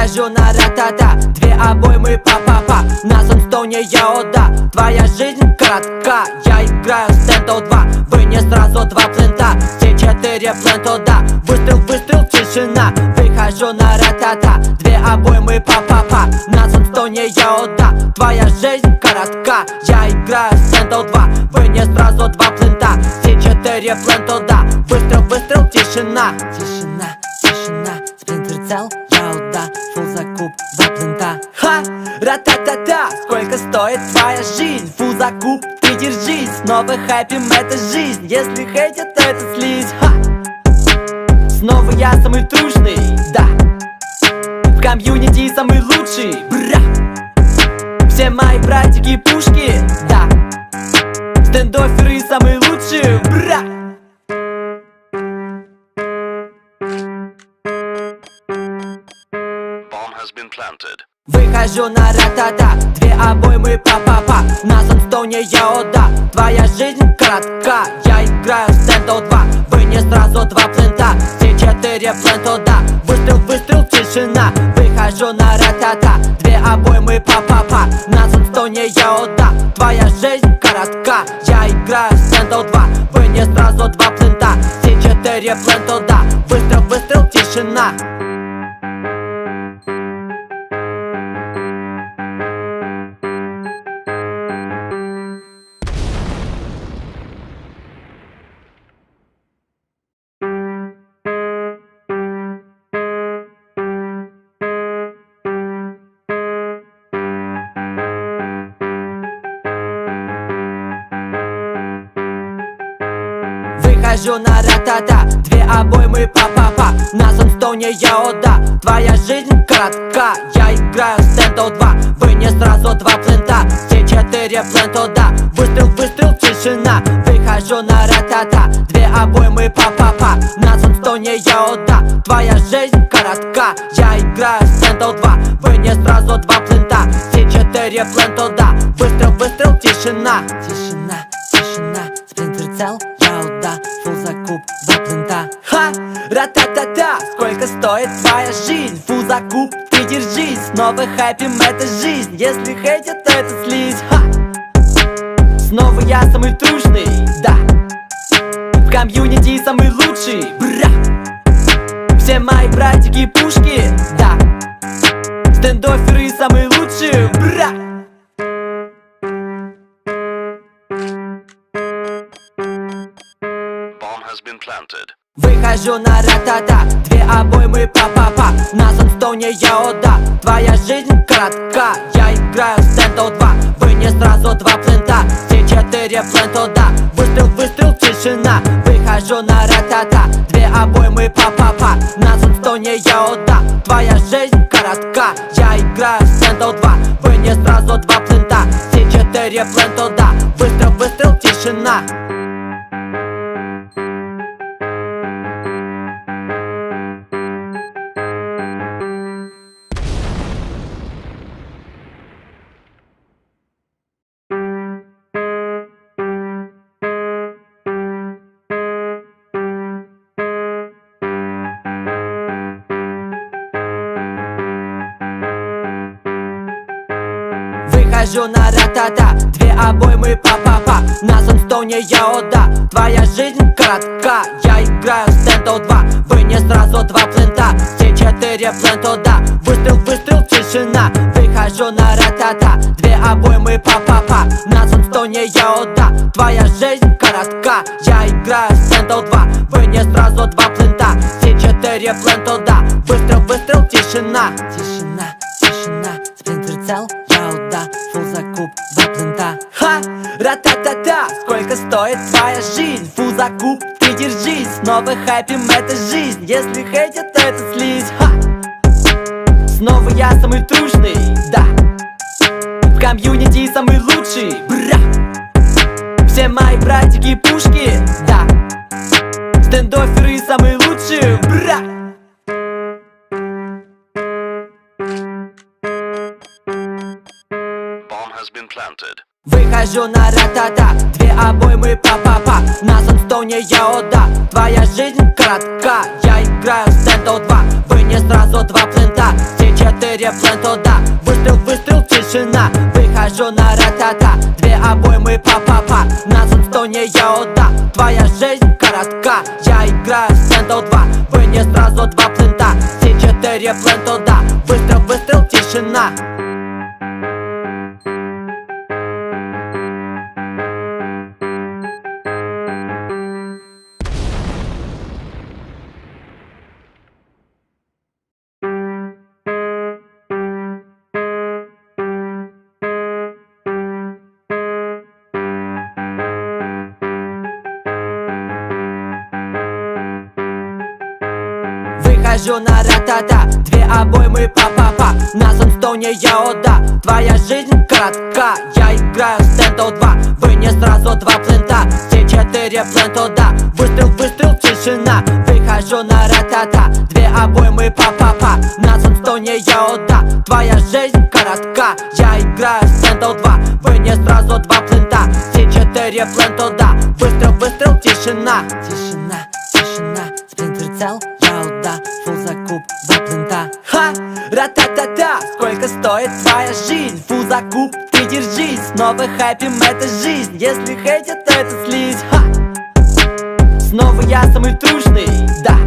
Выхожу на ра-та-та, две обоймы па-па-па. На санстоне я ода, твоя жизнь коротка. Я играю стендов 2, вы не сразу два плента. Все 4 плента, да, выстрел, выстрел, тишина. Выхожу на ра-та-та, две обоймы па-па-па. На санстоне я ода, твоя жизнь коротка. Я играю стендов 2, вы не сразу два плента. Все 4 плента, да, выстрел, выстрел, тишина. Тишина, тишина, Splinter Cell, я ода, фул закуп, два плента. Ха, ра-та-та-та, сколько стоит твоя жизнь? Фул закуп, ты держись, снова хайпим, это жизнь. Если хейтят, то это слизь. Ха, снова я самый трушный, да. В комьюнити самый лучший, бра. Все мои братики пушки, да. Стендоферы самые лучшие, бра. Выхожу на ра-та-та, две обоймы па-па-па. На санстоне я ода, твоя жизнь коротка. Я играю стендов 2, вы не сразу два плента. Все 4 плента, да, выстрел, выстрел, тишина. Выхожу на ра-та-та, две обоймы па-па-па. На санстоне я ода, твоя жизнь коротка. Я играю стендов 2, вы не сразу два плента. Все 4 плента, да, выстрел, выстрел, тишина. Выхожу на ра-та-та, две обоймы па-па-па. На санстоне я ода, твоя жизнь коротка. Я играю стендов 2, вы не сразу два плента. Все 4 плента, да, выстрел, выстрел, тишина. Выхожу на ра-та-та, две обоймы па-па-па. На санстоне я ода, твоя жизнь коротка. Я играю стендов 2, вы не сразу два плента. Все 4 плента, да, выстрел, выстрел, тишина. Тишина, тишина, Splinter Cell, я ода, фул закуп, два плента. Ха, ра-та-та-та, сколько стоит твоя жизнь? Фул закуп, ты держись, снова хайпим, это жизнь. Если хейтят, то это слизь. Ха, снова я самый трушный, да. В комьюнити самый лучший, бра. Все мои братики пушки, да. Стендоферы самые лучшие, бра. Выхожу на ра-та-та, две обоймы па-па-па. На санстоне я ода, твоя жизнь коротка. Я играю стендов 2, вы не сразу два плента. Все 4 плента, да, выстрел, выстрел, тишина. Выхожу на ра-та-та, две обоймы па-па-па. На санстоне я ода, твоя жизнь коротка. Я играю стендов 2, вы не сразу два плента. Все 4 плента, да, выстрел, выстрел, тишина. Выхожу на ра-та-та, две обоймы па-па-па. На санстоне я ода, твоя жизнь коротка. Я играю стендов 2, вы не сразу два плента. Все 4 плента, да, выстрел, выстрел, тишина. Выхожу на ра-та-та, две обоймы па-па-па. На санстоне я ода, твоя жизнь коротка. Я играю стендов 2, вы не сразу два плента. Все 4 плента, да, выстрел, выстрел, тишина. Тишина, тишина, Splinter Cell, я ода, фул закуп, два плента. Ха, ра-та-та-та, сколько стоит твоя жизнь? Фул закуп, ты держись, снова хайпим, это жизнь. Если хейтят, то это слизь. Ха, снова я самый трушный, да. В комьюнити самый лучший, бра. Все мои братики пушки, да. Стендоферы самые лучшие, бра. Выхожу на ра-та-та, две обоймы па-па-па. На санстоне я ода, твоя жизнь коротка. Я играю стендов 2, вы не сразу два плента, все четыре плента, да. Выстрел, выстрел, тишина. Выхожу на ратата, две обоймы па-па-па. На санстоне я отда. Твоя жизнь коротка, я играю с плента 2. Вы не сразу два плента, все четыре плента, да. Выстрел, выстрел, тишина. Выхожу на ратата, две обоймы па-па-па. На санстоне я отда. Твоя жизнь коротка, я играю с плента 2. Вы не сразу два плента, все четыре плента, да. Выстрел, выстрел, тишина. Выхожу на ратата, две обоймы па-па-па. На санстоне я отда. Твоя жизнь коротка, я играю с плента 2. Вы не сразу два плента, все четыре плента, да. Выстрел, выстрел, тишина. Тишина, тишина, Splinter Cell, я отда. Фул закуп, два плента. Ха! Ра-та-та-та! Сколько стоит твоя жизнь? Фул закуп, ты держись. Снова хайпим, это жизнь. Если хейтят, то это слизь. Ха! Снова я самый трушный, да.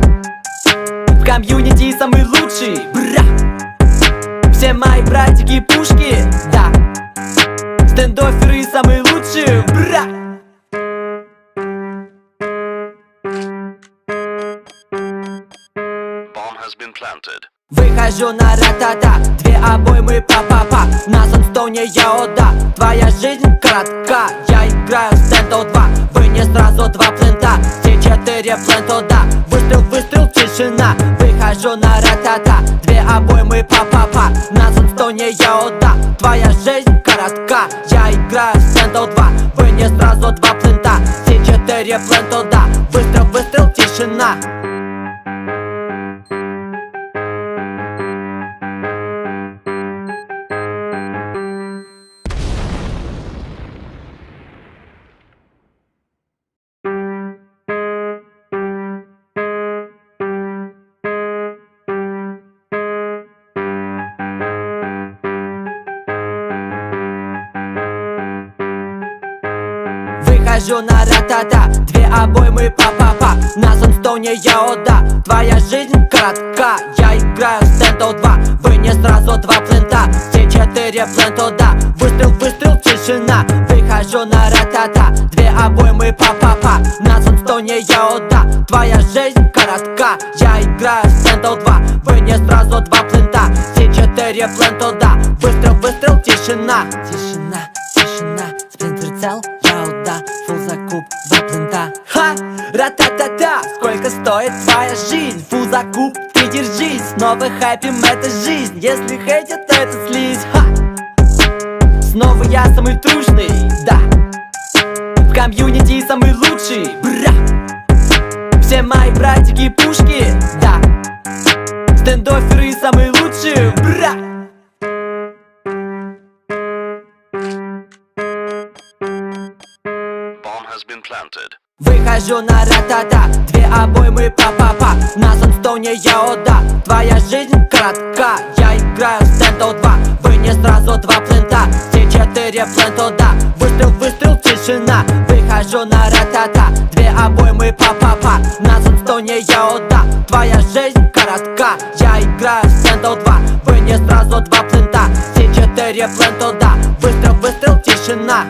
В комьюнити самый лучший, бра. Все мои братики пушки, да. Стендоферы самые лучшие, бра. Выхожу на ратата, две обоймы па-па-па. На санстоне я отда. Твоя жизнь коротка, я играю с плента 2. Вы не сразу два плента, все четыре плента, да. Выстрел, выстрел, тишина. Выхожу на ратата, две обоймы па-па-па. На санстоне я отда. Твоя жизнь коротка, я играю с плента 2. Вы не сразу два плента, все четыре плента, да. Выстрел, выстрел, тишина. Выхожу на ратата, две обоймы па-па-па. На санстоне я отда. Твоя жизнь коротка, я играю с плента 2. Вы не сразу два плента, все четыре плента, да. Выстрел, выстрел, тишина. Выхожу на ратата, две обоймы па-па-па. На санстоне я отда. Твоя жизнь коротка, я играю с плента 2. Вы не сразу два плента, все четыре плента, да. Выстрел, выстрел, тишина. Тишина, тишина, Splinter Cell, я отда. Фул закуп, два плента. Ха! Ра-та-та-та! Сколько стоит твоя жизнь? Фул закуп, ты держись. Снова хайпим, это жизнь. Если хейтят, то это слизь. Ха! Снова я самый трушный, да. В комьюнити самый лучший, бра. Все мои братики пушки, да. Стендоферы самые лучшие, бра. Выхожу на ратата, две обоймы па-па-па. На санстоне я отда. Твоя жизнь коротка, я играю с плента 2. Вы не сразу два плента, все четыре плента, да. Выстрел, выстрел, тишина. Выхожу на ратата, две обоймы па-па-па. На санстоне я отда. Твоя жизнь коротка, я играю с плента 2. Вы не сразу два плента, все четыре плента, да. Выстрел, выстрел, тишина.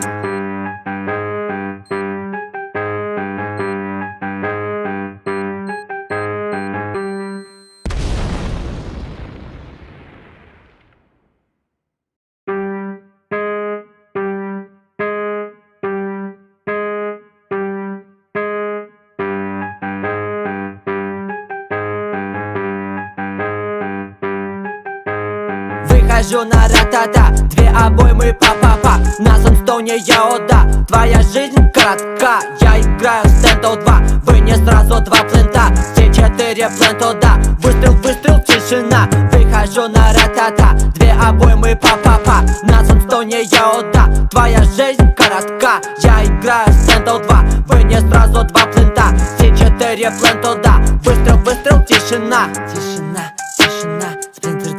Выхожу на ратата, две обоймы па-па-па. На санстоне я отда. Твоя жизнь коротка, я играю с плента 2. Вы не сразу два плента, все четыре плента, да. Выстрел, выстрел, тишина. Выхожу на ратата, две обоймы па-па-па. На санстоне я отда. Твоя жизнь коротка, я играю с плента 2. Вы не сразу два плента, все четыре плента, да. Выстрел, выстрел, тишина. Тишина, тишина.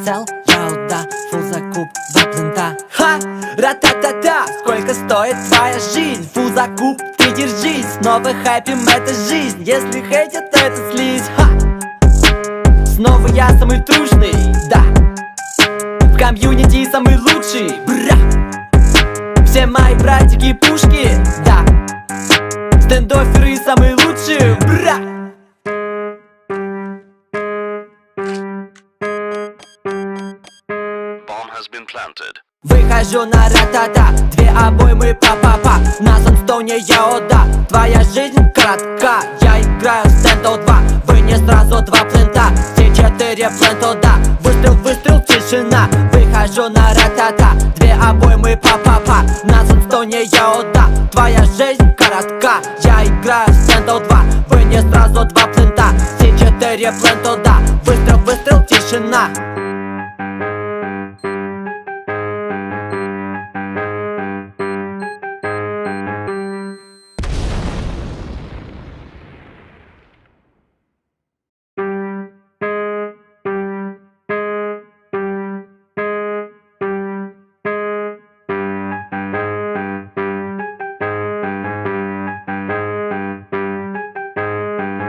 прицел, я уда, фул закуп, 2 плента. Ха! Ра-та-та-та! Сколько стоит твоя жизнь? Фул закуп, ты держись. Снова хэппим, это жизнь. Если хейтят, это слизь. Ха! Снова я самый трушный, да. В комьюнити самый лучший, бра. Все мои братики пушки, да. Стендоферы самые лучшие, бра. Выхожу на ра-та-та, 2 обоймы па-па-па. На санстоуне я ода, твоя жизнь коротка. Я играю стендо 2, вы не сразу 2 плента. Все 4 плента, да. Выстрел, выстрел, тишина. Выхожу на ра-та-та, 2 обоймы па-па-па. На санстоуне я ода, твоя жизнь коротка. Я играю стендо 2, вы не сразу 2 плента. Все 4 плента, да. Выстрел, выстрел, тишина.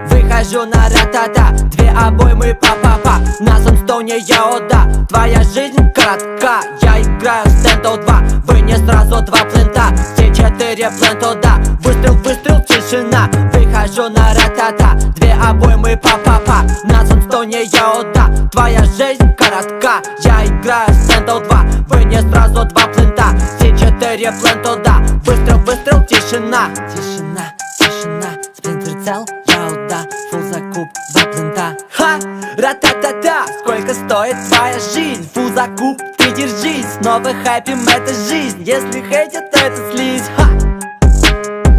Выхожу на ра-та-та, 2 обоймы па-па-па. На санстоуне я ода, твоя жизнь коротка. Я играю стендо 2, вы не сразу 2 плента. Все 4 плента, да. Выстрел, выстрел, тишина. Выхожу на ра-та-та, 2 обоймы па-па-па. На санстоуне я ода, твоя жизнь коротка. Я играю стендо 2, вы не сразу 2 плента. Все 4 плента, да. Выстрел, выстрел, тишина. Тишина, тишина, спринт-прицел, я уда, фул закуп, 2 плента. Ха! Ра-та-та-та! Сколько стоит твоя жизнь? Фул закуп, ты держись. Снова хэппим, это жизнь. Если хейтят, это слизь. Ха!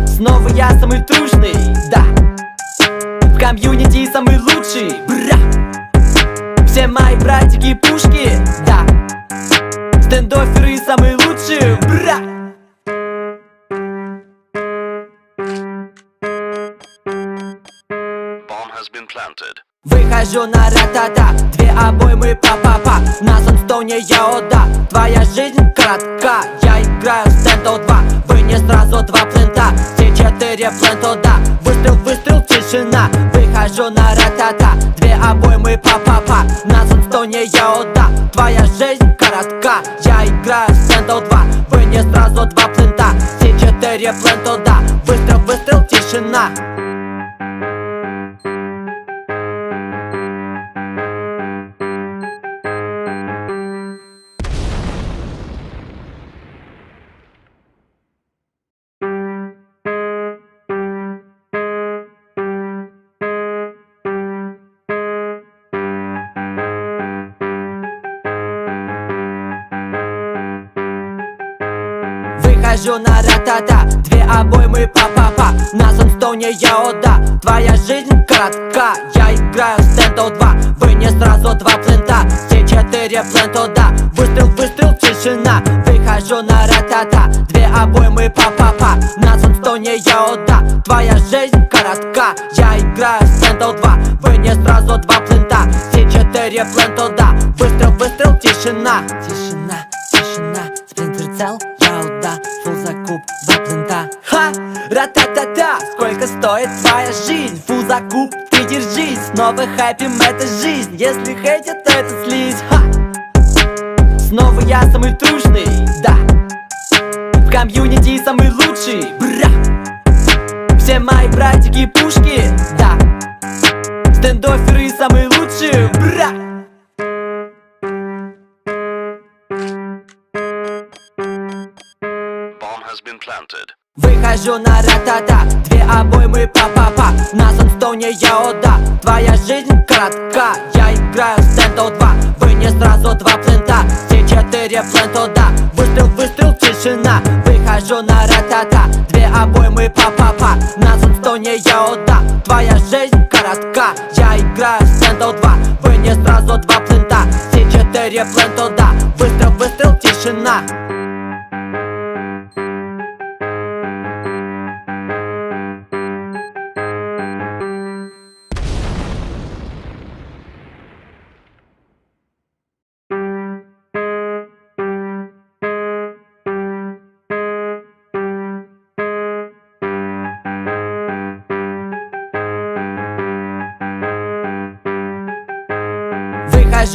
Снова я самый трушный, да. В комьюнити самый лучший, бра. Все мои братики пушки, да. Стендоферы самые лучшие, бра. Выхожу на ра-та-та, 2 обоймы па-па-па. На санстоуне я ода, твоя жизнь коротка. Я играю стендо 2, вы не сразу 2 плента. Все 4 плента, да. Выстрел, выстрел, тишина. Выхожу на ра-та-та, 2 обоймы па-па-па. На санстоуне я ода, твоя жизнь коротка. Я играю стендо 2, вы не сразу 2 плента. Все 4 плента, да. Выстрел, выстрел, тишина. Выхожу на ра-та-та, 2 обоймы па-па-па. На санстоуне я ода, твоя жизнь коротка. Я играю стендо 2, вы не сразу 2 плента. Все 4 плента, да. Выстрел, выстрел, тишина. Выхожу на ра-та-та, 2 обоймы па-па-па. На санстоуне я ода, твоя жизнь коротка. Я играю стендо 2, вы не сразу 2 плента. Все 4 плента, да. Выстрел, выстрел, тишина. Тишина, тишина, спринт-прицел, я уда, фул закуп, 2 плента. Ха! Ра-та-та-та! Сколько стоит твоя жизнь? Фул закуп, ты держись. Снова хэппим, это жизнь. Если хейтят, это слизь. Ха! Снова я самый трушный, да. В комьюнити самый лучший, бра. Все мои братики пушки, да. Стендоферы самые лучшие, бра. Выхожу на ра-та-та, 2 обоймы па-па-па. На санстоуне я ода, твоя жизнь коротка. Я играю стендо 2, вы не сразу 2 плента. Все 4 плента, да. Выстрел, выстрел, тишина. Выхожу на ра-та-та, 2 обоймы па-па-па. На санстоуне я ода, твоя жизнь коротка. Я играю стендо 2, вы не сразу 2 плента. Все 4 плента, да. Выстрел, выстрел, тишина.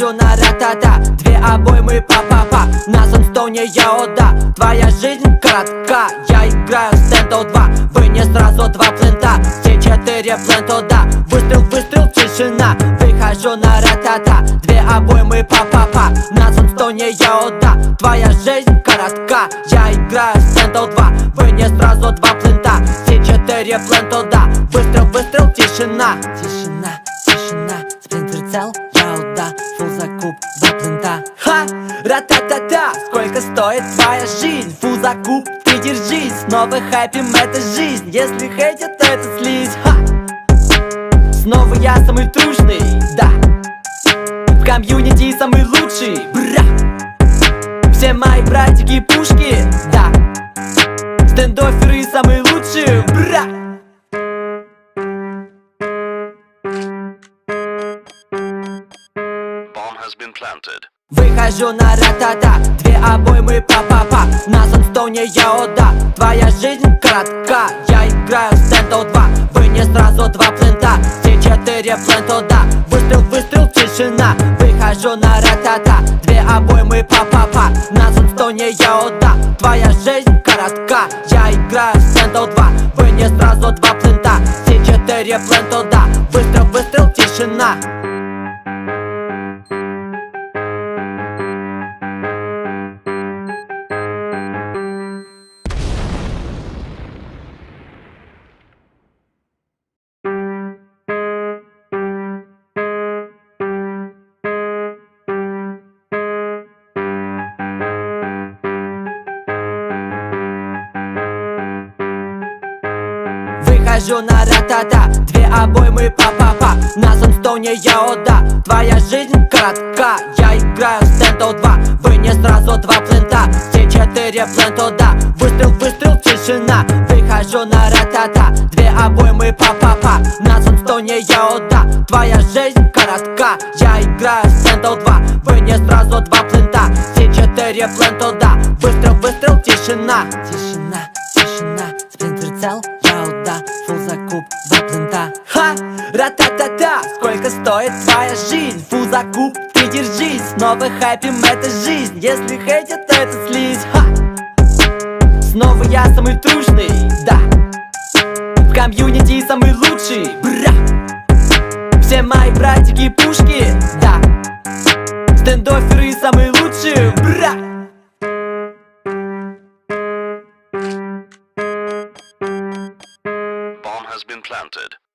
Выхожу на ра-та-та, две обоймы па-па-па. На санстоне я ода, твоя жизнь коротка. Я играю стендов 2, вы не сразу два плента. Все 4 плента, да, выстрел, выстрел, тишина. Выхожу на ра-та-та, две обоймы па-па-па. На санстоне я ода, твоя жизнь коротка. Я играю стендов 2, вы не сразу два плента. Все 4 плента, да, выстрел, выстрел, тишина. Тишина, тишина, спринтер-цел, я ода, фул закуп, два плента. Ха, ра-та-та-та, сколько стоит твоя жизнь? Фул закуп, ты держись, снова хэппим, это жизнь. Если хейтят, это слизь. Ха, снова я самый трушный, да. В комьюнити самый лучший, бра. Все мои братики пушки, да. Стендоферы самые лучшие, бра. Выхожу на ра-та-та, две обоймы па-па-па. На санстоне я ода, твоя жизнь коротка. Я играю стендов 2, вы не сразу два плента. Все 4 плента, да, выстрел, выстрел, тишина. Выхожу на ра-та-та, две обоймы па-па-па. На санстоне я ода, твоя жизнь коротка. Я играю стендов 2, вы не сразу два плента. Все 4 плента, да, выстрел, выстрел, тишина. Выхожу на ра-та-та, две обоймы па-па-па. На санстоне я ода, твоя жизнь коротка. Я играю стендов 2, вы не сразу два плента. Все 4 плента, да, выстрел, выстрел, тишина. Выхожу на ра-та-та, две обоймы па-па-па. На санстоне я ода, твоя жизнь коротка. Я играю стендов 2, вы не сразу два плента. Все 4 плента, да, выстрел, выстрел, тишина. Тишина, тишина, спринтер-цел, я ода, фул закуп, два плента. Ха, ра-та-та-та, сколько стоит твоя жизнь? Фул закуп, ты держись, снова хэппим, это жизнь. Если хейтят, это слизь. Ха, снова я самый трушный, да. В комьюнити самый лучший, бра. Все мои братики пушки, да. Стендоферы самые лучшие, бра.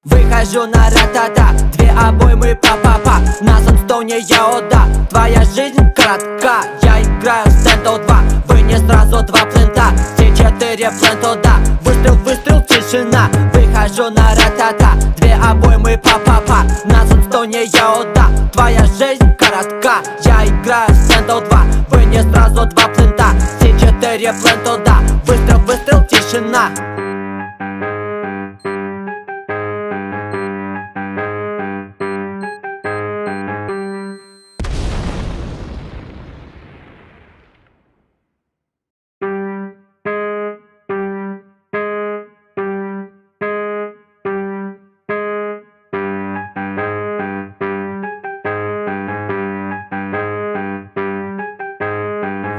Выхожу на ра-та-та, две обоймы па-па-па. На санстоне я ода, твоя жизнь коротка. Я играю стендов 2, вы не сразу два плента. Все 4 плента, да, выстрел, выстрел, тишина. Выхожу на ра-та-та, две обоймы па-па-па. На санстоне я ода, твоя жизнь коротка. Я играю стендов 2, вы не сразу два плента. Все 4 плента, да, выстрел, выстрел, тишина.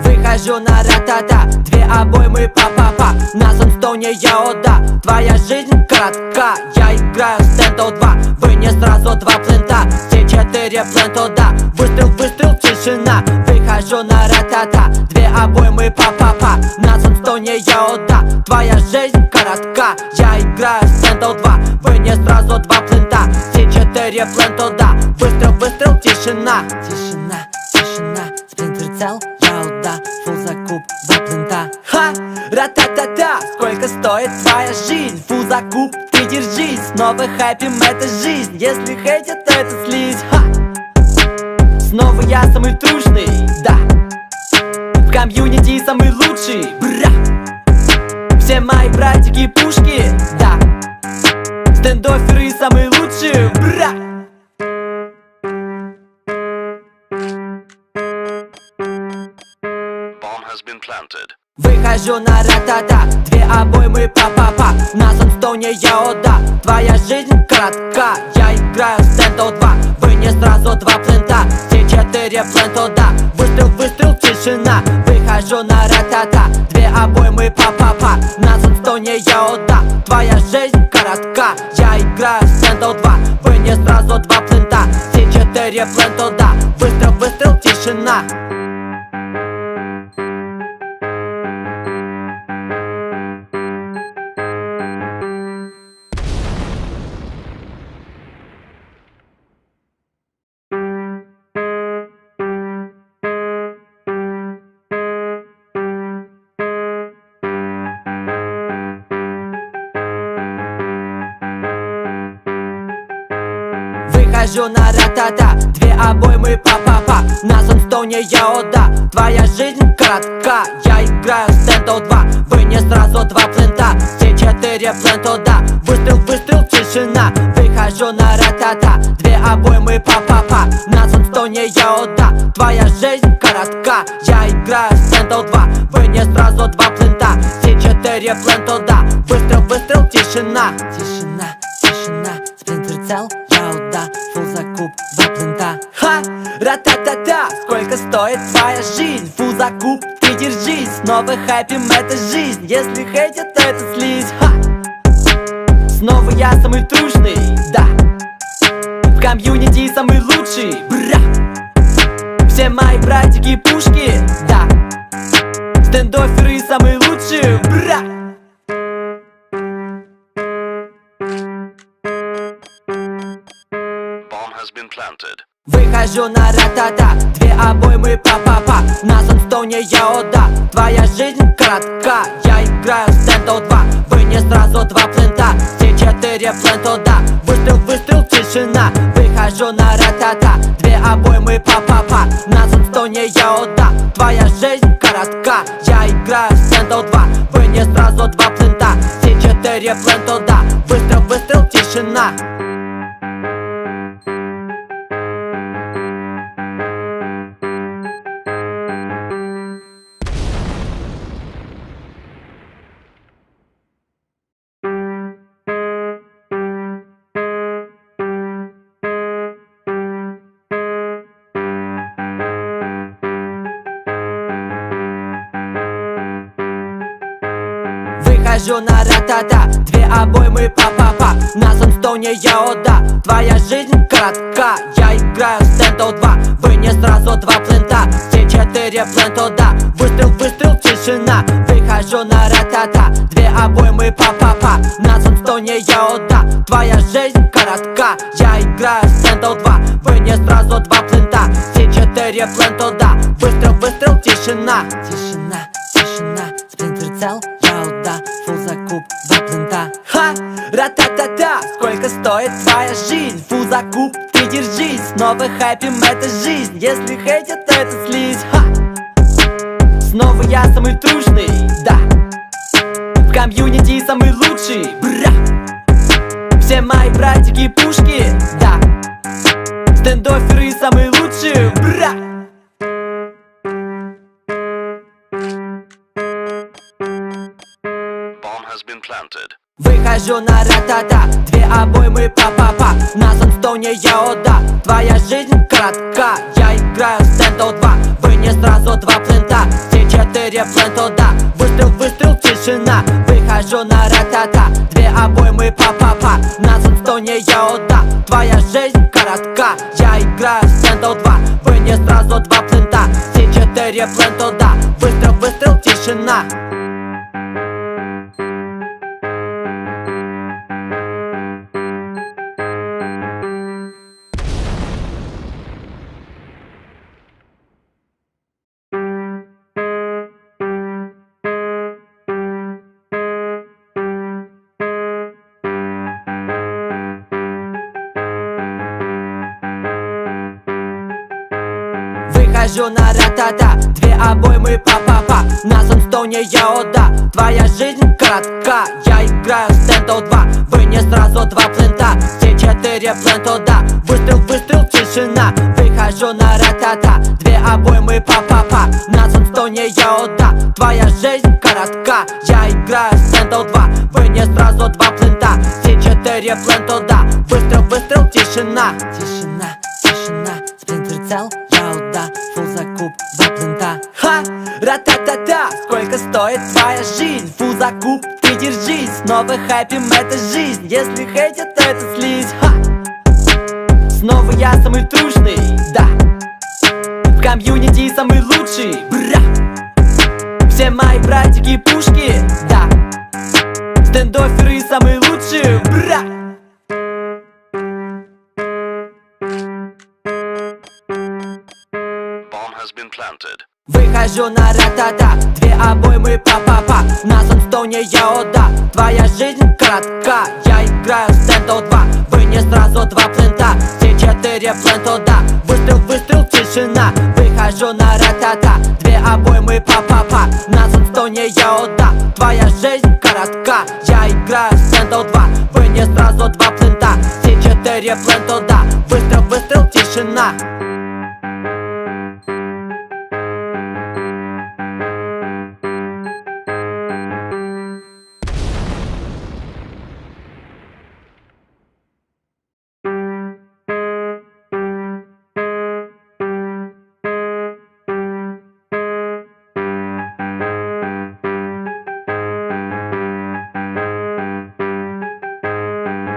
Выхожу на ра-та-та, две обоймы па-па-па. На санстоне я ода, твоя жизнь коротка. Я играю стендов 2, вы не сразу два плента. Все 4 плента, да, выстрел, выстрел, тишина. Выхожу на ра-та-та, две обоймы па-па-па. На санстоне я ода, твоя жизнь коротка. Я играю стендов 2, вы не сразу два плента. Все 4 плента, да, выстрел, выстрел, тишина. Тишина, тишина, спринтер-цел, я ода, фул закуп, два плента. Ха, ра-та-та-та, сколько стоит твоя жизнь? Фул закуп, ты держись, снова хэппим, это жизнь. Если хейтят, это слизь. Ха, снова я самый трушный, да. В комьюнити самый лучший, бра. Все мои братики пушки, да. Стендоферы самые лучшие, бра. Выхожу на ра-та-та, две обоймы па-па-па. На санстоне я ода, твоя жизнь коротка. Я играю стендов 2, вы не сразу два плента. Все 4 плен туда. Выстрел, выстрел, тишина. Выхожу на ратата. 2 обоймы па-па-па. На санстоне я отда. Твоя жизнь коротка. Я играю в Сэндл 2. Вы не сразу 2 плента. Все 4 плен туда. Выстрел, выстрел, тишина. Выхожу на ратата. 2 обоймы па-па-па. На санстоне я отда. Твоя жизнь коротка. Я играю в Сэндл 2. Вы не сразу 2 плента. Все 4 плен туда. Выстрел, выстрел, тишина. Выхожу на ратата. 2 обоймы па-па-па. На санстоне я отда. Твоя жизнь коротка. Я играю в Сэндл 2. Вы не сразу 2 плента. Все 4 плен туда. Выстрел, выстрел, тишина. Тишина, тишина. Сплинтер цел, я отда. Фул закуп, 2 плента. Ха! Ра-та-та-та! Сколько стоит твоя жизнь? Фул закуп, ты держись. Снова хэппим, это жизнь. Если хейтят, это слизь. Ха! Снова я самый трушный, да. В комьюнити самый лучший, бра. Все мои братики пушки, да. Стендоферы самые лучшие, бра. Выхожу на ратата. 2 обоймы па-па-па. На санстоне я отда. Твоя жизнь коротка. Я играю в Сэндл 2. Вы не сразу 2 плента. Все 4 плен туда. Выстрел, выстрел, тишина. Выхожу на ратата. 2 обоймы па-па-па. На санстоне я отда. Твоя жизнь коротка. Я играю в Сэндл 2. Вы не сразу 2 плента. Все 4 плен туда. Выстрел, выстрел, тишина. Выхожу на ратата. 2 обоймы па-па-па. На санстоне я отда. Твоя жизнь коротка. Я играю в Сэндл 2. Вы не сразу 2 плента. Все 4 плен туда. Выстрел, выстрел, тишина. Выхожу на ратата. 2 обоймы па-па-па. На санстоне я отда. Твоя жизнь коротка. Я играю в Сэндл 2. Вы не сразу 2 плента. Все 4 плен туда. Выстрел, выстрел, тишина. Тишина, тишина. Сплинтер цел, я отда. Фул закуп, 2 плента. Ха! Ра-та-та-та! Сколько стоит твоя жизнь? Фул закуп, ты держись. Снова хэппим, это жизнь. Если хейтят, это слизь. Ха! Снова я самый трушный, да. В комьюнити самый лучший, бра. Все мои братики пушки, да. Стендоферы самые лучшие, бра. Выхожу на ратата. 2 обоймы па-па-па. На санстоне я отда. Твоя жизнь коротка. Я играю в Сэндл 2. Вы не сразу 2 плента. Все 4 плен туда. Выстрел, выстрел, тишина. Выхожу на ратата. 2 обоймы па-па-па. На санстоне я отда. Твоя жизнь коротка. Я играю в Сэндл 2. Вы не сразу 2 плента. Все 4 плен туда. Выстрел, выстрел, тишина. Выхожу на ратата. 2 обоймы па-па-па. На санстоне я отда. Твоя жизнь коротка. Я играю в Сэндл 2. Вы не сразу 2 плента. Все 4 плен туда. Выстрел, выстрел, тишина. Выхожу на ратата. 2 обоймы па-па-па. На санстоне я отда. Твоя жизнь коротка. Я играю в Сэндл 2. Вы не сразу 2 плента. Все 4 плен туда. Выстрел, выстрел, тишина. Тишина, тишина. Сплинтер цел, я закуп, 2 плента. Ха! Ра-та-та-та! Сколько стоит твоя жизнь? Фу, закуп, ты держись. Снова хайпим, это жизнь. Если хейтят, это слизь. Ха! Снова я самый трушный, да. В комьюнити самый лучший, бра. Все мои братики пушки, да. Стендоферы самые лучшие, бра. Выхожу на ра-та-та, 2 обоймы па-па-па. На санстоуне я ода, твоя жизнь коротка. Я играю стендо 2, вы не сразу 2 плента. Все 4 пленто, да. Выстрел, выстрел, тишина. Выхожу на ра-та-та, 2 обоймы па-па-па. На санстоуне я ода, твоя жизнь коротка. Я играю стендо 2, вы не сразу 2 плента. Все 4 пленто, да. Выстрел, выстрел, тишина.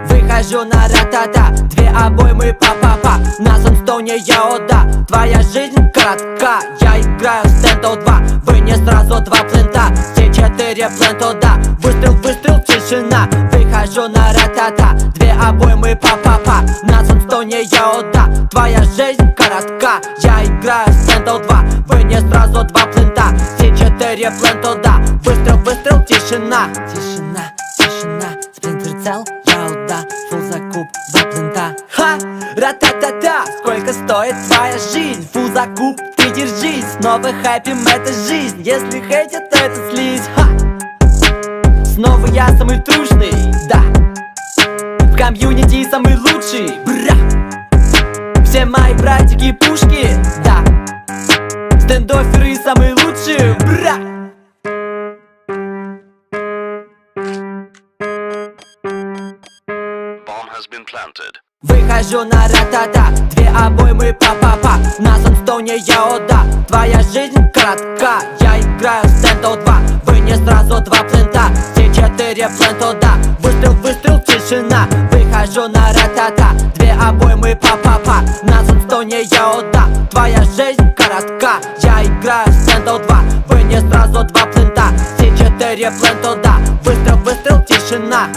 Выхожу на ра-та-та, 2 обоймы па-па-па. На санстоуне я ода, твоя жизнь коротка. Я играю стендо 2, вы не сразу 2 плента. Все 4 пленто, да. Выстрел, выстрел, тишина. Выхожу на ра-та-та, 2 обоймы па-па-па. На санстоуне я ода, твоя жизнь коротка. Я играю стендо 2, вы не сразу 2 плента. Все 4 пленто, да. Выстрел, выстрел, тишина. Тишина, тишина, сплинтер цел. Фул закуп, 2 плента. Ха! Ра-та-та-та! Сколько стоит твоя жизнь? Фул закуп, ты держись. Снова хайпим, это жизнь. Если хейтят, это слизь. Ха! Снова я самый трушный, да. В комьюнити самый лучший, бра. Все мои братики пушки, да. Стендоферы самые лучшие, бра. Выхожу на ра-та-та, 2 обоймы па-па-па. На санстоуне я ода, твоя жизнь коротка. Я играю стендо 2, вы не сразу 2 плента. Все 4 пленто, да. Выстрел, выстрел, тишина. Выхожу на ра-та-та, 2 обоймы па-па-па. На санстоуне я ода, твоя жизнь коротка. Я играю стендо 2, вы не сразу 2 плента. Все 4 пленто, да. Выстрел, выстрел, тишина.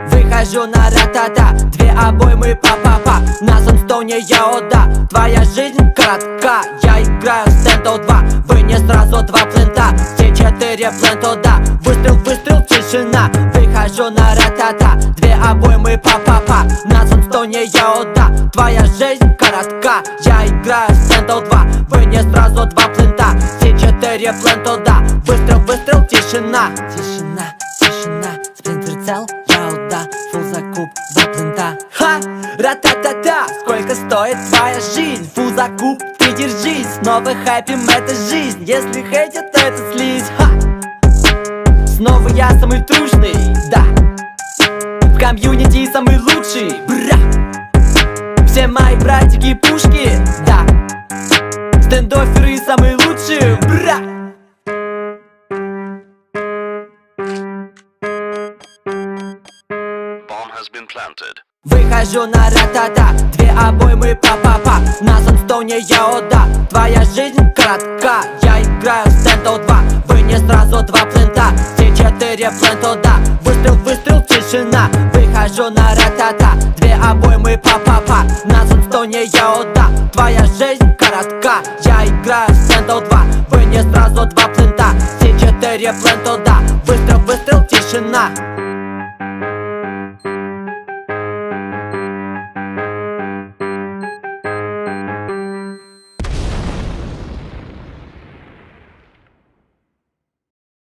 Выхожу на ра-та-та, 2 обоймы па-па-па. На санстоуне я ода, твоя жизнь коротка. Я играю стендо 2, вы не сразу 2 плента. Все 4 пленто, да. Выстрел, выстрел, тишина. Выхожу на ра-та-та, 2 обоймы па-па-па. На санстоуне я ода, твоя жизнь коротка. Я играю стендо 2, вы не сразу 2 плента. Все 4 пленто, да. Выстрел, выстрел, тишина. Тишина, тишина, сплинтер цел. Фул закуп, 2 плента. Ха! Ра-та-та-та! Сколько стоит твоя жизнь? Фул закуп, ты держись. Снова хайпим, это жизнь. Если хейтят, это слизь. Ха! Снова я самый трушный, да. В комьюнити самый лучший, бра. Все мои братики пушки, да. Стендоферы самые лучшие, бра. Выхожу на ра-та-та, 2 обоймы па-па-па. На санстоуне я ода, твоя жизнь коротка. Я играю стендо 2, вы не сразу 2 плента. Все 4 пленто, да. Выстрел, выстрел, тишина. Выхожу на ра-та-та, 2 обоймы па-па-па. На санстоуне я ода, твоя жизнь коротка. Я играю стендо 2, вы не сразу 2 плента. Все 4 пленто, да. Выстрел, выстрел, тишина.